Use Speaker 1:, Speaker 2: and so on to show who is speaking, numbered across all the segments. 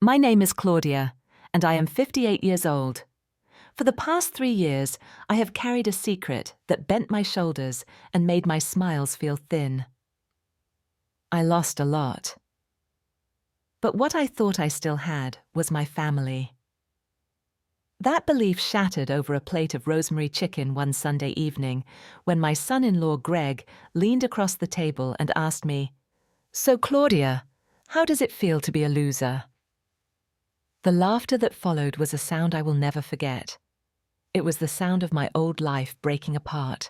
Speaker 1: My name is Claudia, and I am 58 years old. For the past 3 years, I have carried a secret that bent my shoulders and made my smiles feel thin. I lost a lot. But what I thought I still had was my family. That belief shattered over a plate of rosemary chicken one Sunday evening when my son-in-law Greg leaned across the table and asked me, "So Claudia, how does it feel to be a loser?" The laughter that followed was a sound I will never forget. It was the sound of my old life breaking apart.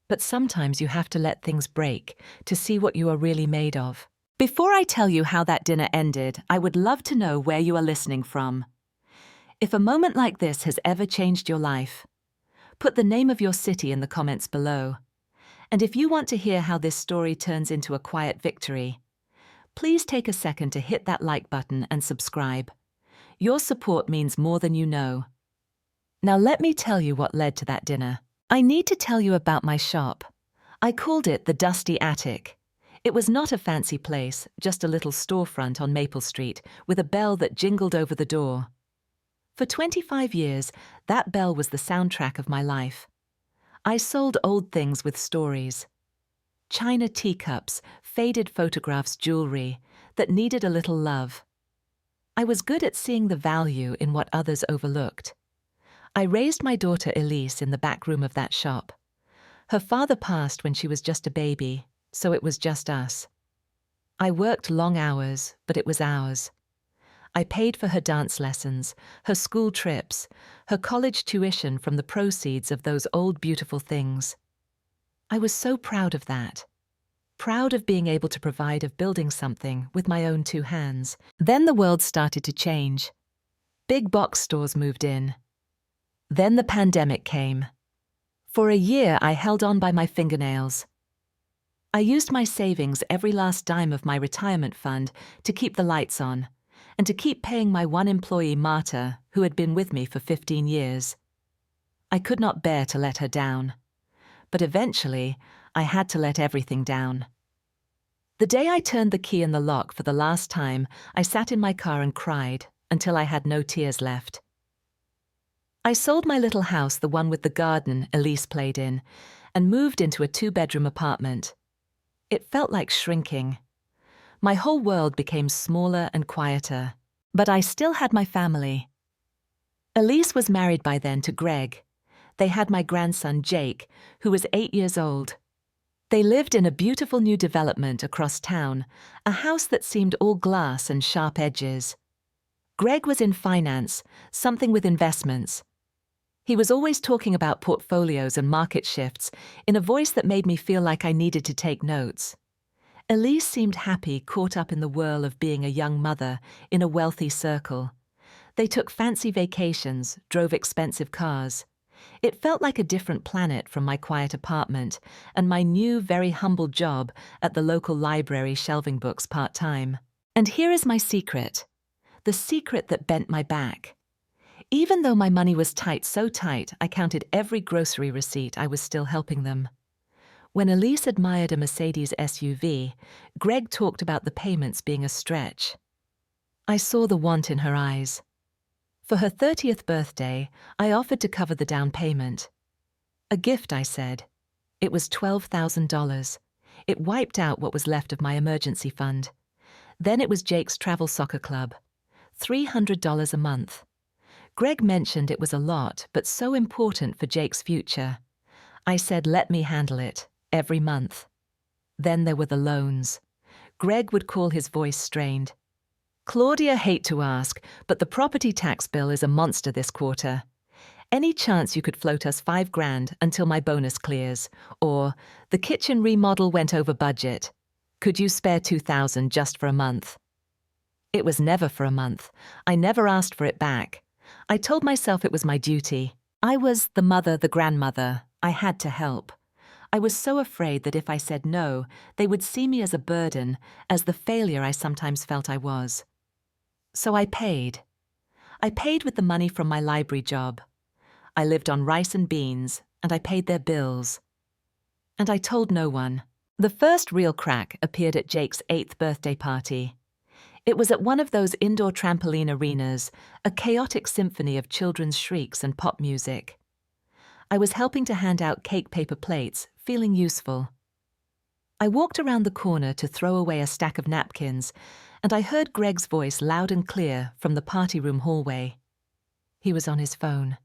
Speaker 1: But sometimes you have to let things break to see what you are really made of. Before I tell you how that dinner ended, I would love to know where you are listening from. If a moment like this has ever changed your life, put the name of your city in the comments below. And if you want to hear how this story turns into a quiet victory, please take a second to hit that like button and subscribe. Your support means more than you know. Now let me tell you what led to that dinner. I need to tell you about my shop. I called it the Dusty Attic. It was not a fancy place, just a little storefront on Maple Street with a bell that jingled over the door. For 25 years, that bell was the soundtrack of my life. I sold old things with stories. China teacups, faded photographs, jewelry that needed a little love. I was good at seeing the value in what others overlooked. I raised my daughter Elise in the back room of that shop. Her father passed when she was just a baby, so it was just us. I worked long hours, but it was ours. I paid for her dance lessons, her school trips, her college tuition from the proceeds of those old beautiful things. I was so proud of that. Proud of being able to provide, of building something with my own 2 hands. Then the world started to change. Big box stores moved in. Then the pandemic came. For a year, I held on by my fingernails. I used my savings, every last dime of my retirement fund, to keep the lights on, and to keep paying my one employee, Marta, who had been with me for 15 years. I could not bear to let her down. But eventually, I had to let everything down. The day I turned the key in the lock for the last time, I sat in my car and cried until I had no tears left. I sold my little house, the one with the garden Elise played in, and moved into a 2-bedroom apartment. It felt like shrinking. My whole world became smaller and quieter, but I still had my family. Elise was married by then to Greg. They had my grandson Jake, who was 8 years old. They lived in a beautiful new development across town, a house that seemed all glass and sharp edges. Greg was in finance, something with investments. He was always talking about portfolios and market shifts in a voice that made me feel like I needed to take notes. Elise seemed happy, caught up in the whirl of being a young mother in a wealthy circle. They took fancy vacations, drove expensive cars. It felt like a different planet from my quiet apartment and my new, very humble job at the local library shelving books part-time. And here is my secret. The secret that bent my back. Even though my money was tight, so tight I counted every grocery receipt, I was still helping them. When Elise admired a Mercedes SUV, Greg talked about the payments being a stretch. I saw the want in her eyes. For her 30th birthday, I offered to cover the down payment. A gift, I said. It was $12,000. It wiped out what was left of my emergency fund. Then it was Jake's travel soccer club. $300 a month. Greg mentioned it was a lot, but so important for Jake's future. I said, let me handle it, every month. Then there were the loans. Greg would call, his voice strained. Claudia, hate to ask, but the property tax bill is a monster this quarter. Any chance you could float us $5,000 until my bonus clears? Or, the kitchen remodel went over budget. Could you spare $2,000 just for a month? It was never for a month. I never asked for it back. I told myself it was my duty. I was the mother, the grandmother. I had to help. I was so afraid that if I said no, they would see me as a burden, as the failure I sometimes felt I was. So I paid. I paid with the money from my library job. I lived on rice and beans, and I paid their bills. And I told no one. The first real crack appeared at Jake's 8th birthday party. It was at one of those indoor trampoline arenas, a chaotic symphony of children's shrieks and pop music. I was helping to hand out cake paper plates, feeling useful. I walked around the corner to throw away a stack of napkins, and I heard Greg's voice loud and clear from the party room hallway. He was on his phone.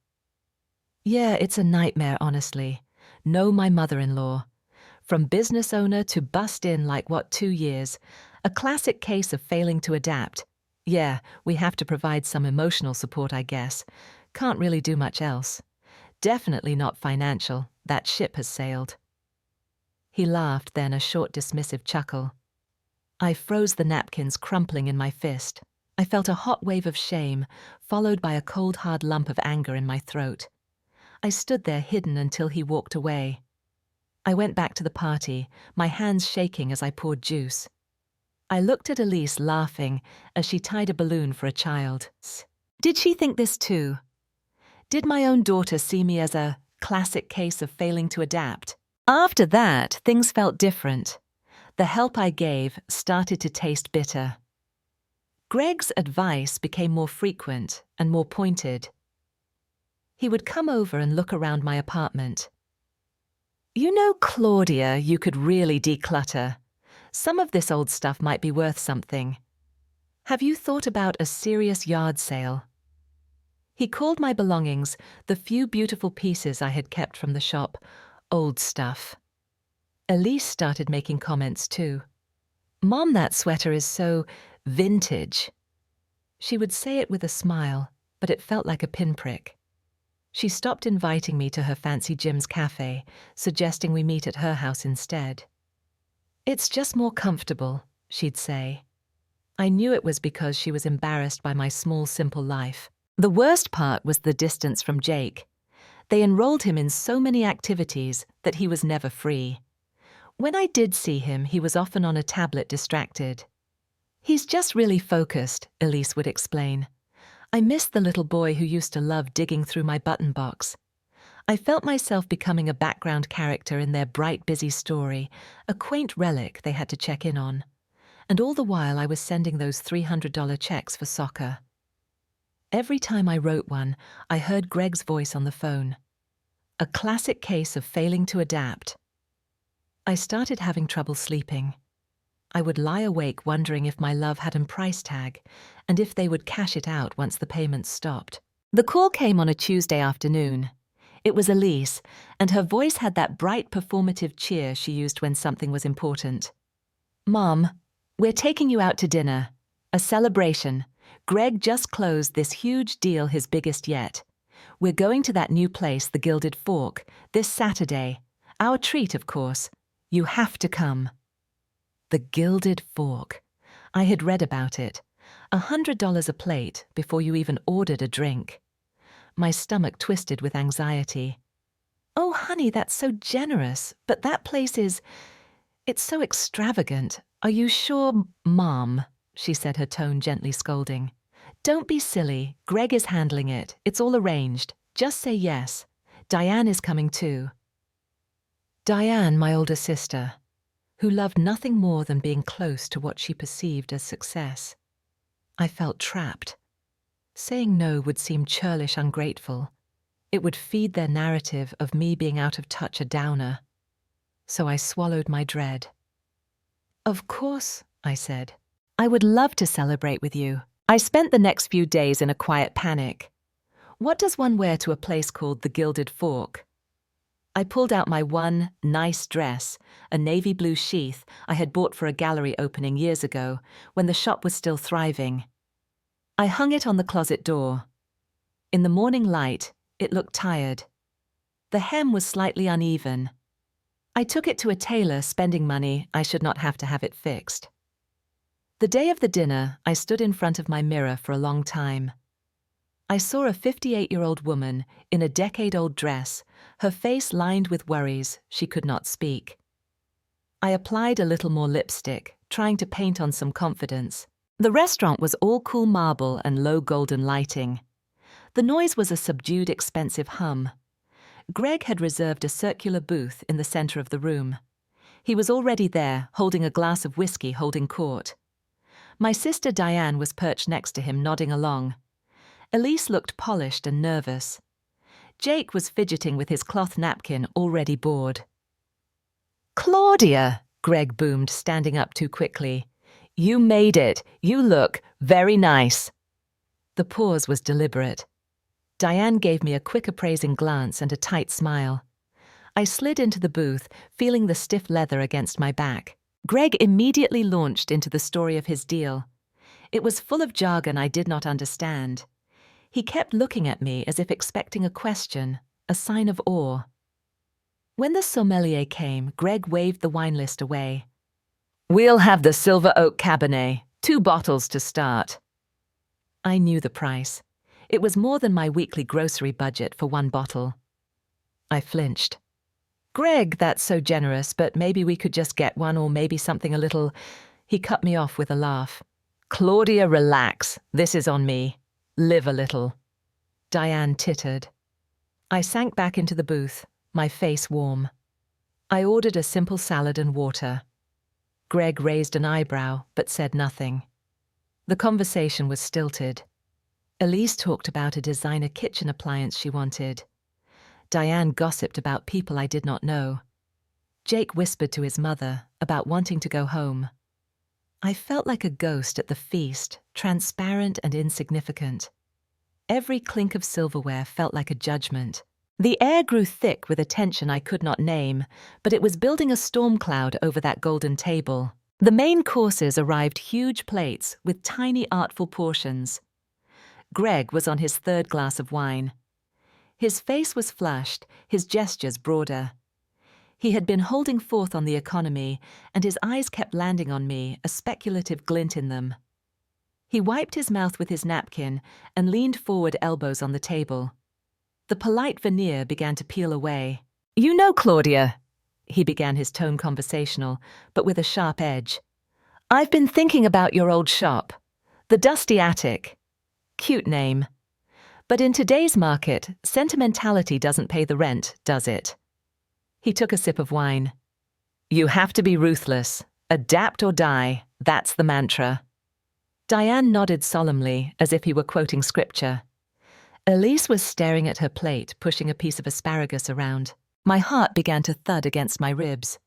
Speaker 1: Yeah, it's a nightmare, honestly. Know my mother-in-law. From business owner to bust in like, 2 years? A classic case of failing to adapt. Yeah, we have to provide some emotional support, I guess. Can't really do much else. Definitely not financial. That ship has sailed. He laughed, then a short dismissive chuckle. I froze the napkins crumpling in my fist. I felt a hot wave of shame, followed by a cold, hard lump of anger in my throat. I stood there hidden until he walked away. I went back to the party, my hands shaking as I poured juice. I looked at Elise laughing as she tied a balloon for a child. Did she think this too? Did my own daughter see me as a classic case of failing to adapt? After that, things felt different. The help I gave started to taste bitter. Greg's advice became more frequent and more pointed. He would come over and look around my apartment. You know, Claudia, you could really declutter. Some of this old stuff might be worth something. Have you thought about a serious yard sale? He called my belongings, the few beautiful pieces I had kept from the shop, old stuff. Elise started making comments too. Mom, that sweater is so vintage. She would say it with a smile, but it felt like a pinprick. She stopped inviting me to her fancy Jim's cafe, suggesting we meet at her house instead. It's just more comfortable, she'd say. I knew it was because she was embarrassed by my small, simple life. The worst part was the distance from Jake. They enrolled him in so many activities that he was never free. When I did see him, he was often on a tablet distracted. He's just really focused, Elise would explain. I missed the little boy who used to love digging through my button box. I felt myself becoming a background character in their bright, busy story, a quaint relic they had to check in on. And all the while I was sending those $300 checks for soccer. Every time I wrote one, I heard Greg's voice on the phone. A classic case of failing to adapt. I started having trouble sleeping. I would lie awake wondering if my love had a price tag, and if they would cash it out once the payments stopped. The call came on a Tuesday afternoon. It was Elise, and her voice had that bright performative cheer she used when something was important. Mom, we're taking you out to dinner. A celebration. Greg just closed this huge deal, his biggest yet. We're going to that new place, the Gilded Fork, this Saturday. Our treat, of course. You have to come. The Gilded Fork. I had read about it. $100 a plate before you even ordered a drink. My stomach twisted with anxiety. Oh, honey, that's so generous, but that place it's so extravagant. Are you sure, Mom? She said, her tone gently scolding. Don't be silly. Greg is handling it. It's all arranged. Just say yes. Diane is coming too. Diane, my older sister, who loved nothing more than being close to what she perceived as success. I felt trapped. Saying no would seem churlish ungrateful. It would feed their narrative of me being out of touch a downer. So I swallowed my dread. Of course, I said. I would love to celebrate with you. I spent the next few days in a quiet panic. What does one wear to a place called the Gilded Fork? I pulled out my one nice dress, a navy blue sheath I had bought for a gallery opening years ago, when the shop was still thriving. I hung it on the closet door. In the morning light, it looked tired. The hem was slightly uneven. I took it to a tailor, spending money I should not have to have it fixed. The day of the dinner, I stood in front of my mirror for a long time. I saw a 58-year-old woman in a decade-old dress, her face lined with worries she could not speak. I applied a little more lipstick, trying to paint on some confidence. The restaurant was all cool marble and low golden lighting. The noise was a subdued, expensive hum. Greg had reserved a circular booth in the center of the room. He was already there, holding a glass of whiskey, holding court. My sister Diane was perched next to him, nodding along. Elise looked polished and nervous. Jake was fidgeting with his cloth napkin, already bored. "Claudia," Greg boomed, standing up too quickly. "You made it. You look very nice." The pause was deliberate. Diane gave me a quick appraising glance and a tight smile. I slid into the booth, feeling the stiff leather against my back. Greg immediately launched into the story of his deal. It was full of jargon I did not understand. He kept looking at me as if expecting a question, a sign of awe. When the sommelier came, Greg waved the wine list away. "We'll have the Silver Oak Cabernet, 2 bottles to start." I knew the price. It was more than my weekly grocery budget for 1 bottle. I flinched. "Greg, that's so generous, but maybe we could just get one, or maybe something a little—" He cut me off with a laugh. "Claudia, relax. This is on me. Live a little." Diane tittered. I sank back into the booth, my face warm. I ordered a simple salad and water. Greg raised an eyebrow, but said nothing. The conversation was stilted. Elise talked about a designer kitchen appliance she wanted. Diane gossiped about people I did not know. Jake whispered to his mother about wanting to go home. I felt like a ghost at the feast, transparent and insignificant. Every clink of silverware felt like a judgment. The air grew thick with a tension I could not name, but it was building a storm cloud over that golden table. The main courses arrived huge plates with tiny artful portions. Greg was on his 3rd glass of wine. His face was flushed, his gestures broader. He had been holding forth on the economy, and his eyes kept landing on me, a speculative glint in them. He wiped his mouth with his napkin and leaned forward, elbows on the table. The polite veneer began to peel away. "You know, Claudia," he began, his tone conversational, but with a sharp edge. "I've been thinking about your old shop. The Dusty Attic. Cute name. But in today's market, sentimentality doesn't pay the rent, does it?" He took a sip of wine. "You have to be ruthless. Adapt or die. That's the mantra." Diane nodded solemnly, as if he were quoting scripture. Elise was staring at her plate, pushing a piece of asparagus around. My heart began to thud against my ribs.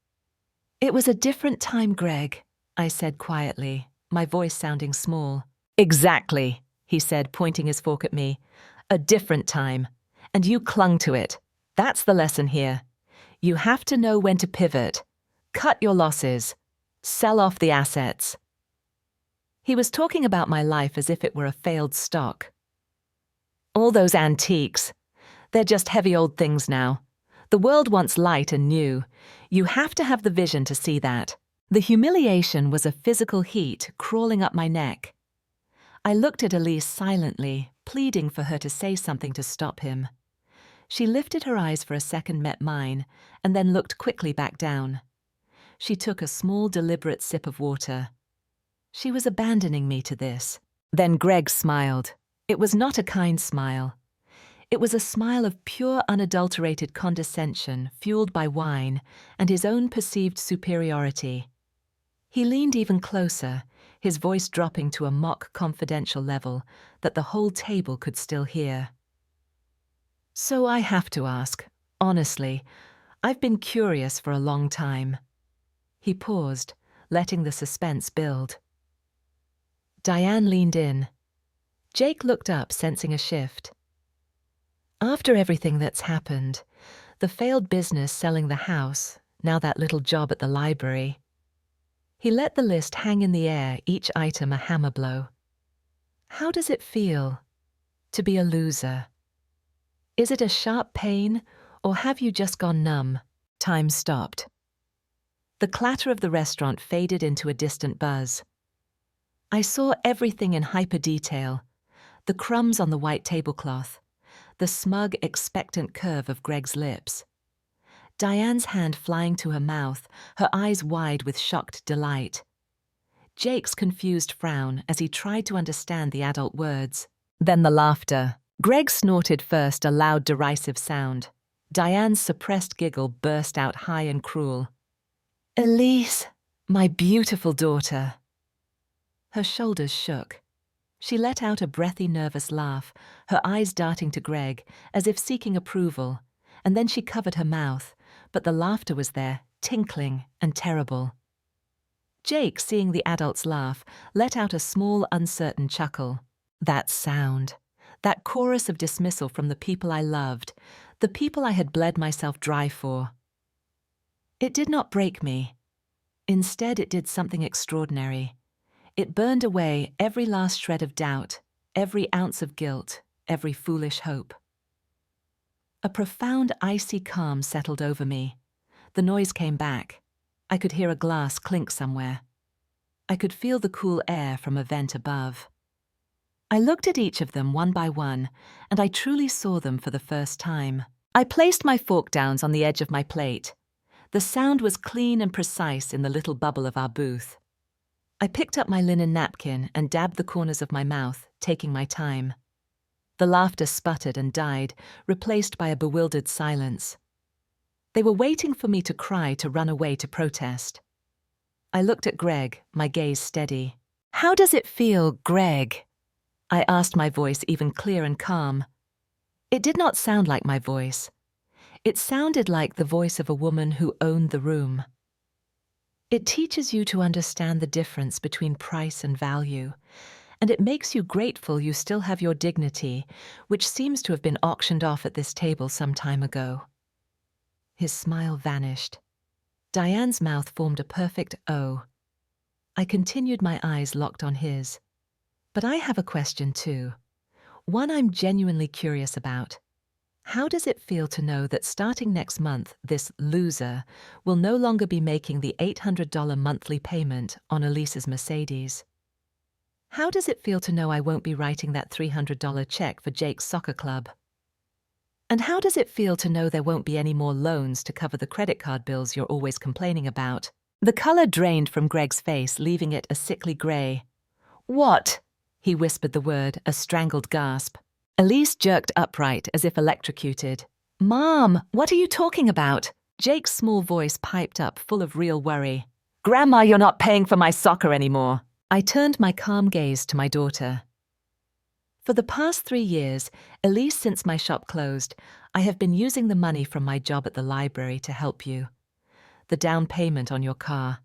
Speaker 1: "It was a different time, Greg," I said quietly, my voice sounding small. "Exactly," he said, pointing his fork at me. "A different time. And you clung to it. That's the lesson here. You have to know when to pivot. Cut your losses. Sell off the assets." He was talking about my life as if it were a failed stock. "All those antiques. They're just heavy old things now. The world wants light and new. You have to have the vision to see that." The humiliation was a physical heat crawling up my neck. I looked at Elise silently, pleading for her to say something to stop him. She lifted her eyes for a second, met mine, and then looked quickly back down. She took a small, deliberate sip of water. She was abandoning me to this. Then Greg smiled. It was not a kind smile. It was a smile of pure, unadulterated condescension, fueled by wine and his own perceived superiority. He leaned even closer, his voice dropping to a mock confidential level that the whole table could still hear. "So I have to ask, honestly, I've been curious for a long time." He paused, letting the suspense build. Diane leaned in. Jake looked up, sensing a shift. "After everything that's happened, the failed business selling the house, now that little job at the library." He let the list hang in the air, each item a hammer blow. "How does it feel to be a loser? Is it a sharp pain, or have you just gone numb?" Time stopped. The clatter of the restaurant faded into a distant buzz. I saw everything in hyper detail: the crumbs on the white tablecloth, the smug, expectant curve of Greg's lips, Diane's hand flying to her mouth, her eyes wide with shocked delight, Jake's confused frown as he tried to understand the adult words. Then the laughter. Greg snorted first, a loud, derisive sound. Diane's suppressed giggle burst out high and cruel. "Elise, my beautiful daughter." Her shoulders shook. She let out a breathy, nervous laugh, her eyes darting to Greg, as if seeking approval, and then she covered her mouth, but the laughter was there, tinkling and terrible. Jake, seeing the adults laugh, let out a small, uncertain chuckle. That sound, that chorus of dismissal from the people I loved, the people I had bled myself dry for. It did not break me. Instead, it did something extraordinary. It burned away every last shred of doubt, every ounce of guilt, every foolish hope. A profound, icy calm settled over me. The noise came back. I could hear a glass clink somewhere. I could feel the cool air from a vent above. I looked at each of them one by one, and I truly saw them for the first time. I placed my fork downs on the edge of my plate. The sound was clean and precise in the little bubble of our booth. I picked up my linen napkin and dabbed the corners of my mouth, taking my time. The laughter sputtered and died, replaced by a bewildered silence. They were waiting for me to cry, to run away, to protest. I looked at Greg, my gaze steady. "How does it feel, Greg?" I asked, my voice even clear and calm. It did not sound like my voice. It sounded like the voice of a woman who owned the room. It teaches you to understand the difference between price and value, and it makes you grateful you still have your dignity, which seems to have been auctioned off at this table some time ago. His smile vanished. Diane's mouth formed a perfect O. I continued, my eyes locked on his. But I have a question too, one I'm genuinely curious about. How does it feel to know that starting next month, this loser will no longer be making the $800 monthly payment on Elise's Mercedes? How does it feel to know I won't be writing that $300 check for Jake's soccer club? And how does it feel to know there won't be any more loans to cover the credit card bills you're always complaining about? The color drained from Greg's face, leaving it a sickly gray. "What?" He whispered the word, a strangled gasp. Elise jerked upright as if electrocuted. "Mom, what are you talking about?" Jake's small voice piped up, full of real worry. "Grandma, you're not paying for my soccer anymore." I turned my calm gaze to my daughter. "For the past 3 years, at least since my shop closed, I have been using the money from my job at the library to help you. The down payment on your car,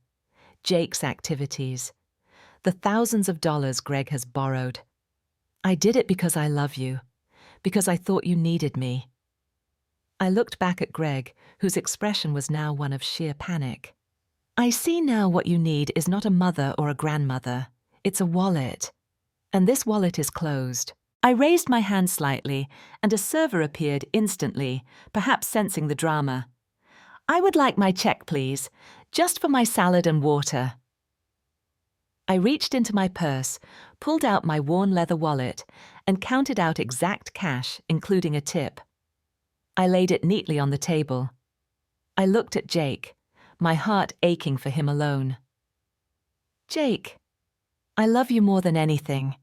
Speaker 1: Jake's activities, the thousands of dollars Greg has borrowed. I did it because I love you, because I thought you needed me." I looked back at Greg, whose expression was now one of sheer panic. "I see now what you need is not a mother or a grandmother. It's a wallet. And this wallet is closed." I raised my hand slightly, and a server appeared instantly, perhaps sensing the drama. "I would like my check, please, just for my salad and water." I reached into my purse, pulled out my worn leather wallet, and counted out exact cash, including a tip. I laid it neatly on the table. I looked at Jake, my heart aching for him alone. "Jake, I love you more than anything.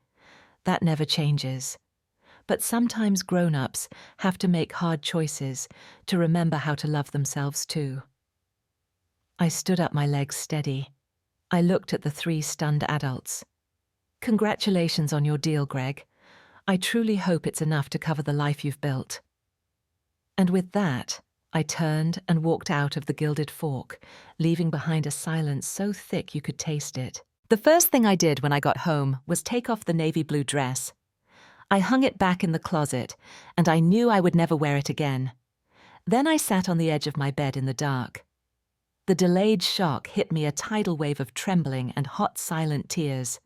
Speaker 1: That never changes. But sometimes grown-ups have to make hard choices to remember how to love themselves too." I stood up, my legs steady. I looked at the 3 stunned adults. "Congratulations on your deal, Greg. I truly hope it's enough to cover the life you've built." And with that, I turned and walked out of the Gilded Fork, leaving behind a silence so thick you could taste it. The first thing I did when I got home was take off the navy blue dress. I hung it back in the closet, and I knew I would never wear it again. Then I sat on the edge of my bed in the dark. The delayed shock hit me, a tidal wave of trembling and hot, silent tears.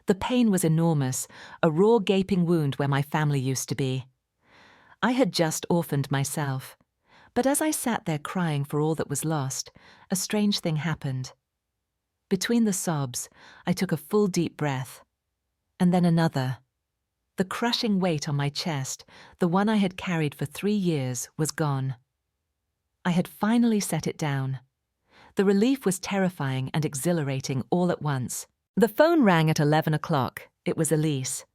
Speaker 1: The pain was enormous, a raw, gaping wound where my family used to be. I had just orphaned myself. But as I sat there crying for all that was lost, a strange thing happened. Between the sobs, I took a full, deep breath. And then another. The crushing weight on my chest, the one I had carried for 3 years, was gone. I had finally set it down. The relief was terrifying and exhilarating all at once. The phone rang at 11 o'clock. It was Elise.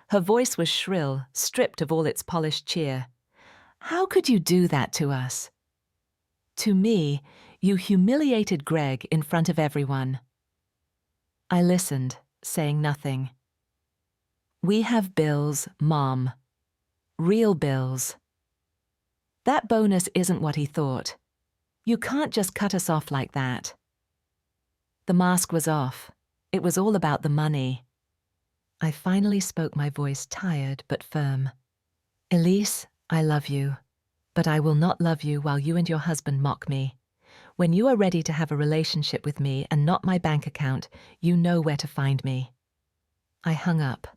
Speaker 1: Her voice was shrill, stripped of all its polished cheer. "How could you do that to us?" "To me, you humiliated Greg in front of everyone." I listened, saying nothing. We have bills, Mom. Real bills. That bonus isn't what he thought. You can't just cut us off like that. The mask was off. It was all about the money. I finally spoke, my voice tired but firm. Elise, I love you, but I will not love you while you and your husband mock me. When you are ready to have a relationship with me and not my bank account, you know where to find me. I hung up.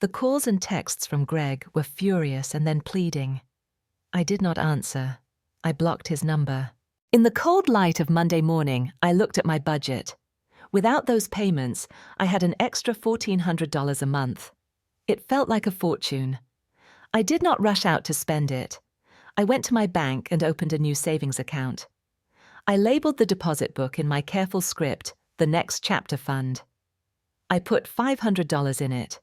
Speaker 1: The calls and texts from Greg were furious and then pleading. I did not answer. I blocked his number. In the cold light of Monday morning, I looked at my budget. Without those payments, I had an extra $1,400 a month. It felt like a fortune. I did not rush out to spend it. I went to my bank and opened a new savings account. I labeled the deposit book in my careful script, the Next Chapter Fund. I put $500 in it.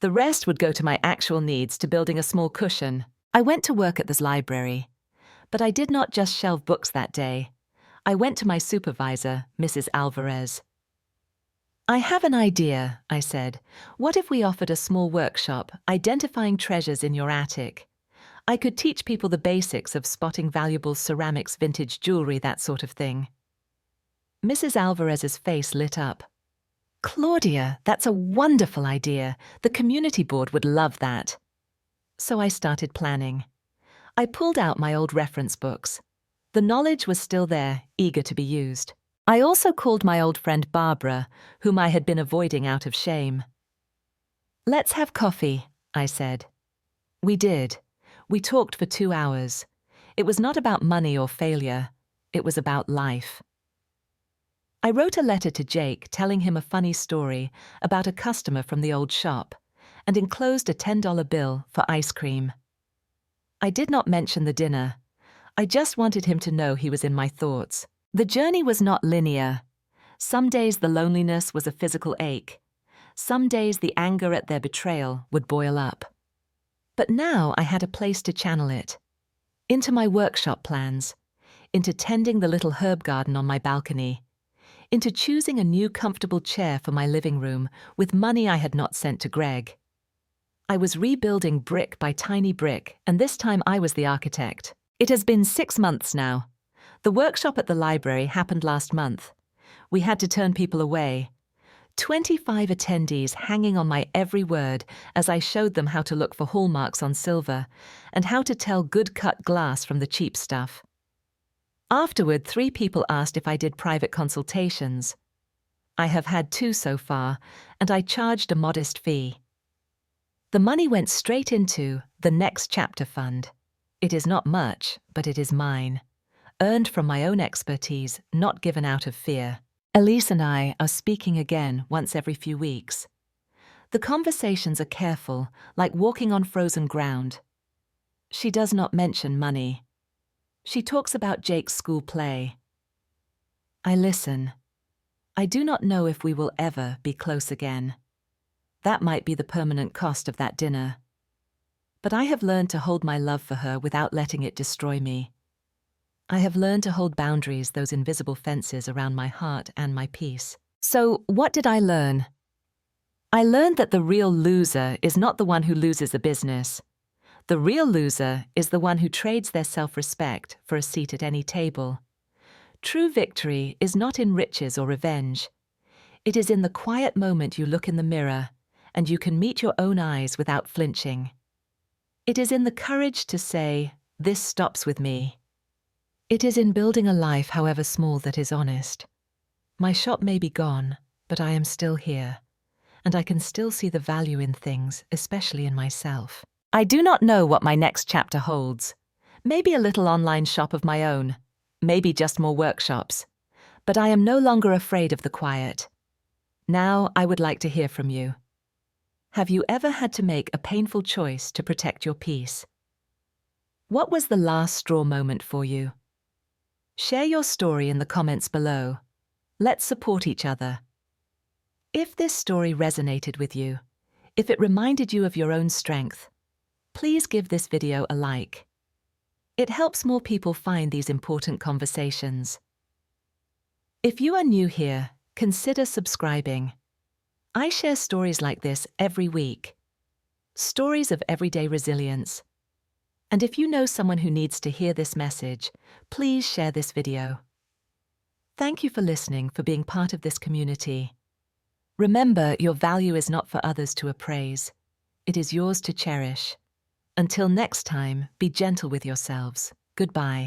Speaker 1: The rest would go to my actual needs, to building a small cushion. I went to work at this library. But I did not just shelve books that day. I went to my supervisor, Mrs. Alvarez. I have an idea, I said. What if we offered a small workshop identifying treasures in your attic? I could teach people the basics of spotting valuable ceramics, vintage jewelry, that sort of thing. Mrs. Alvarez's face lit up. Claudia, that's a wonderful idea. The community board would love that. So I started planning. I pulled out my old reference books. The knowledge was still there, eager to be used. I also called my old friend Barbara, whom I had been avoiding out of shame. Let's have coffee, I said. We did. We talked for 2 hours. It was not about money or failure. It was about life. I wrote a letter to Jake telling him a funny story about a customer from the old shop and enclosed a $10 bill for ice cream. I did not mention the dinner. I just wanted him to know he was in my thoughts. The journey was not linear. Some days the loneliness was a physical ache. Some days the anger at their betrayal would boil up. But now I had a place to channel it. Into my workshop plans. Into tending the little herb garden on my balcony. Into choosing a new comfortable chair for my living room with money I had not sent to Greg. I was rebuilding brick by tiny brick, and this time I was the architect. It has been 6 months now. The workshop at the library happened last month. We had to turn people away. 25 attendees hanging on my every word as I showed them how to look for hallmarks on silver and how to tell good cut glass from the cheap stuff. Afterward, 3 people asked if I did private consultations. I have had 2 so far, and I charged a modest fee. The money went straight into the Next Chapter Fund. It is not much, but it is mine. Earned from my own expertise, not given out of fear. Elise and I are speaking again once every few weeks. The conversations are careful, like walking on frozen ground. She does not mention money. She talks about Jake's school play. I listen. I do not know if we will ever be close again. That might be the permanent cost of that dinner. But I have learned to hold my love for her without letting it destroy me. I have learned to hold boundaries, those invisible fences around my heart and my peace. So, what did I learn? I learned that the real loser is not the one who loses a business. The real loser is the one who trades their self-respect for a seat at any table. True victory is not in riches or revenge. It is in the quiet moment you look in the mirror and you can meet your own eyes without flinching. It is in the courage to say, "This stops with me." It is in building a life, however small, that is honest. My shop may be gone, but I am still here, and I can still see the value in things, especially in myself. I do not know what my next chapter holds. Maybe a little online shop of my own, maybe just more workshops. But I am no longer afraid of the quiet. Now I would like to hear from you. Have you ever had to make a painful choice to protect your peace? What was the last straw moment for you? Share your story in the comments below. Let's support each other. If this story resonated with you, if it reminded you of your own strength, please give this video a like. It helps more people find these important conversations. If you are new here, consider subscribing. I share stories like this every week. Stories of everyday resilience. And if you know someone who needs to hear this message, please share this video. Thank you for listening, for being part of this community. Remember, your value is not for others to appraise. It is yours to cherish. Until next time, be gentle with yourselves. Goodbye.